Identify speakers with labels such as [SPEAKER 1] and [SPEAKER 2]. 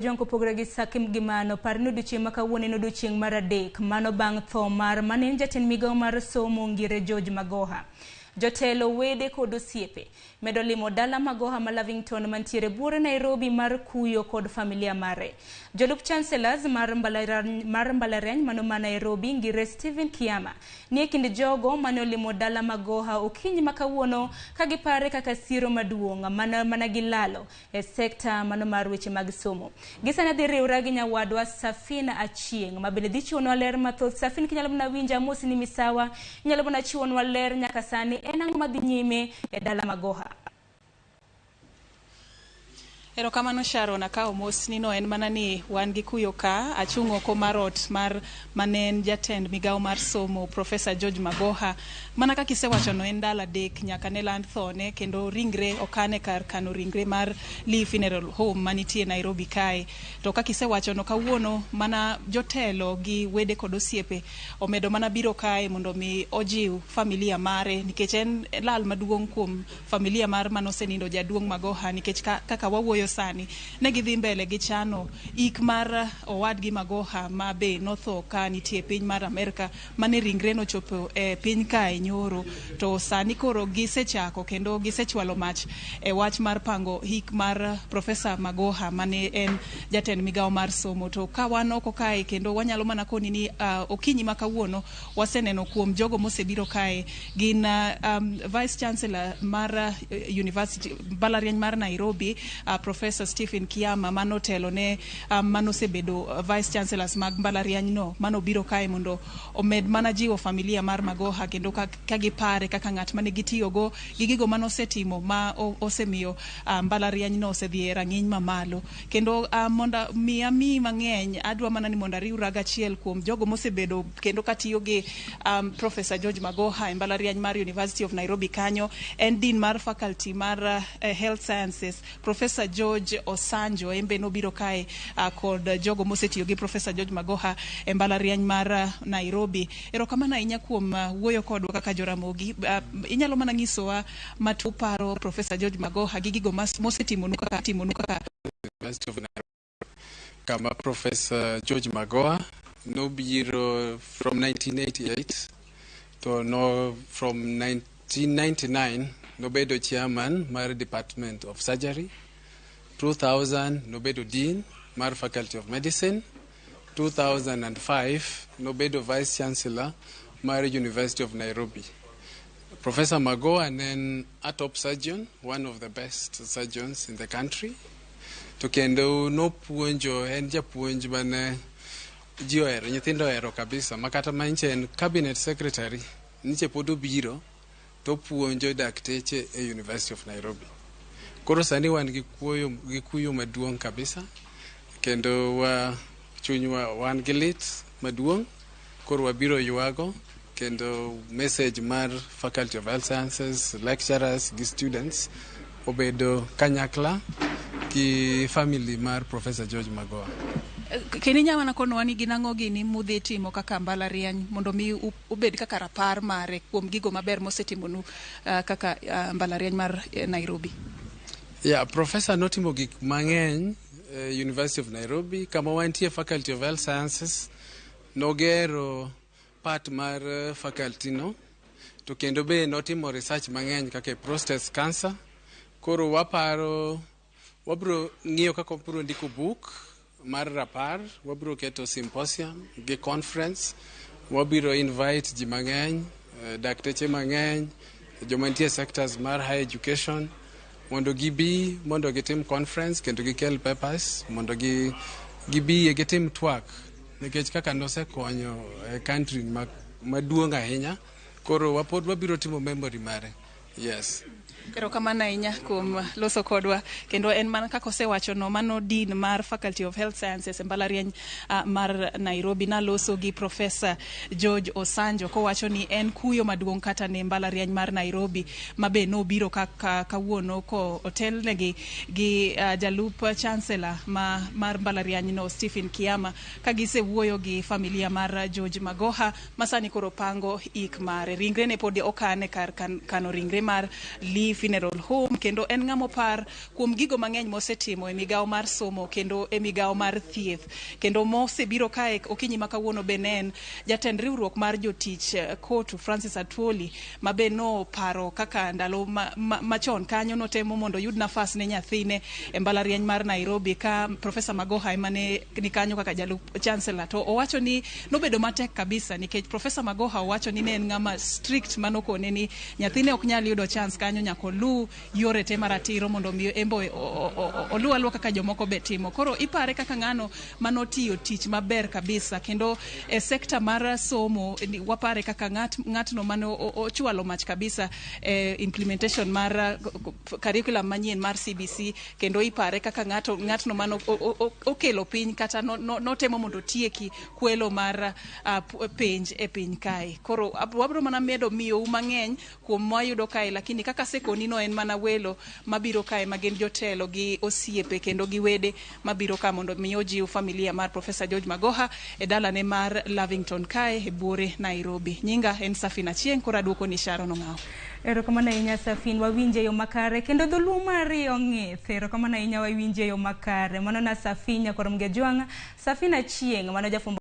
[SPEAKER 1] Jonko pogre gi sakim gimano par nudu chieng' makawuono nudu chieng' mar adek mano bang' tho mar manen jatend migawo mar somo ngire George Magoha. Jotelo wede kod osiepe medo limo dala Magoha ma Lavington mantiere buore Nairobi mar kuyo kod familia mare. Jolup chancellors mar mbalariany mano ma Nairobi ngire Stephen Kiama nie kind jogo mane olimo dala Magoha okinyi makawuono kagipare kaka siro maduong' mana gilalo e sekta mano mar weche mag somo. Gisana dhi riwra gi nyawadwa Safina Achieng' mabende dhi chiwonwa ler mathoth. Safina kinyalo mana winja mosi ni misawa nyalo mana chiwonwa ler nyaka sani en ang'o madhi nyime e dala Magoha.
[SPEAKER 2] Erokamano Sharon akawo mosni no en mana ni wan gi kuyo ka achung' oko mar ot mar manen jatend migawo mar somo Professor George Magoha. Mana kaka isewacho no en dala dek nyaka ne land thone kendo ringre okane kar kano ringre mar Lee Funeral Home manitie Nairobi kae. To kaka isewacho no kawuono mana jotelo gi wede kod osiepe omedo mana biro kae mondo mi ojiw familia mare nikech en lal maduong' kuom familia mar manosenindo jaduong' Magoha nikech kaka wawuoyo sani negi dhi mbele gi chano ik mar owadgi Magoha ma be notho ka nitie piny mar Amerika mane ringre no chopo e piny kae nyoro. To sani koro gisechako kendo gisechwalo mach e wach mar pango ik mar Professor Magoha mane en jatend migawo mar somo. To ka wan oko kae kendo wanyalo mana koni ni okinyi makawuono waseneno kuom jogo mosebiro kae gin Vice Chancellor mar University mbalariany mar Nairobi Professor Stephen Kiama manotelo ne manosebedo Vice Chancellors mag mbalariany no manobiro kae mondo omed mana jiwo familia mar Magoha kendo kagipare kaka ng'at mane gitiyogo gi gigo manosetimo ma osemiyo mbalariany no osedhi e rang'iny mamalo. Kendo monda mi mang'eny adwa mana ni mondo ariwra gachiel kuom jogo mosebedo kendo katiyo gi Professor George Magoha e mbalariany mar University of Nairobi kanyo en Dean mar Faculty mar Health Sciences Professor George Osanjo embe nobiro kae kod jogo mosetiyo gi Professor George Magoha e mbalariany mar Nairobi. Erokamano ahinya kuom wuoyo kodwa kaka joramogi. Inyalo mana nyisowa matuparo Professor George Magoha gi gigo mosetimo kaka
[SPEAKER 3] University of Nairobi. Kama Professor George Magoha nobiro from 1988 to no from 1999 nobedo chairman mar Department of Surgery. 2000 nobedo Dean mar Faculty of Medicine. 2005 nobedo Vice Chancellor mar University of Nairobi. Professor Magoha and a top surgeon, one of the best surgeons in the country. To kendo no puonjo en japuonj mane ji ohero, nyithindo ohero kabisa, makata manche en cabinet secretary niche pod obiro to puonjo dakteche e University of Nairobi. Koro sani wan gi kuyo maduong' kabisa kendo chunywa wan gi lit maduong'. Koro wabiro ywago kendo message mar Faculty of Health Sciences, lecturers gi students obedo kanyakla ki family mar Professor George Magoha.
[SPEAKER 2] Kini nyamana kono wani ginang'o gini mudhi timo kaka mbalariany mondo mi ubed kaka rapar mare kuom gigo maber mosetimonu kaka mbalariany mar Nairobi.
[SPEAKER 3] Yeah, Professor notimo gik mang'eny University of Nairobi kama wantie Faculty of Health Sciences nogero part mar faculty no to kendo be notimo research mang'eny kaka prostate cancer. Koro waparo wabro ng'iyo kaka wabro ndiko book mar rapar, wabro keto symposium gi conference, wabiro invite ji mang'eny, dakteche mang'eny, joma nitie sectors mar higher education mondo gibi mondo gitim conference kendo gikel papers mondo gibi gitim twak nikech kaka nosekonyo country maduong' ahinya. Koro wapod wabiro timo memory mare. Yes.
[SPEAKER 2] Erokamano ahinya kuom loso kodwa kendo en mana kaka osewacho no mano Dean mar Faculty of Health Sciences mbalariany mar Nairobi na loso gi Professor George Osanjo kowacho ni en kuyo maduong' kata ne mbalariany mar Nairobi mabe nobiro kaka kawuono ko otelnegi gi jalup chancellor mar mbalariany no Stephen Kiama ka gisewuoyo gi familia mar George Magoha masani koro pango ik mare. Ringre ne pod okane kar kano ringre mar Lee Ramogi Funeral Home, kendo en ng'amo par kuom gigo mang'eny mosetimo e migawo mar somo kendo e migawo mar thieth, kendo mosebiro kae okinyi ma kawuono be en jatend riwruok mar jotich Kotu Francis Atwoli, ma be no paro kaka ndalo machon kanyo notemo mondo yud nafas ne nyathine e mbalariany mar Nairobi, ka Profesa Magoha emane ni kanyo kaka jalup chancellor. To owacho ni nobedo matek kabisa nikech Profesa Magoha owacho ni ne en ng'ama strict manokone ni nyathine ok nyal yudo chance kanyo, nyaka lu yore te maratiro mondo mi embo olu alwa kaka jomoko be timo. Koro ipare kaka ng'ano manotiyo tich maber kabisa, kendo e sekta mar somo wapare kaka ng'atno mane ochwalo mach kabisa implementation mar curriculum manyien mar CBC, kendo ipare kaka ng'atno mano okelo piny kata notemo mondo tieki kwelo mar penj e piny kae. Koro wabro mana medo miyo mang'eny kuom wayudo kae, lakini kaka sekoni no en mana welo mabiro kae magin jotelo gi osiepe kendo gi wede mabiro ka mondo miyo jiw familia mar Profesa George Magoha e dalane mar Lavington kae e buore Nairobi. Nyinga en Safina Chieng, kora duoko ni Sharon Ong'aw.
[SPEAKER 1] Erokamano ahinya Safin, wawinje yo makare kendo dholuo mariyo ng'ith. Erokamano ahinya wawinje yo makare. Mano na Safinya Koromge Jwanga, Safina Chieng, mano jafumbo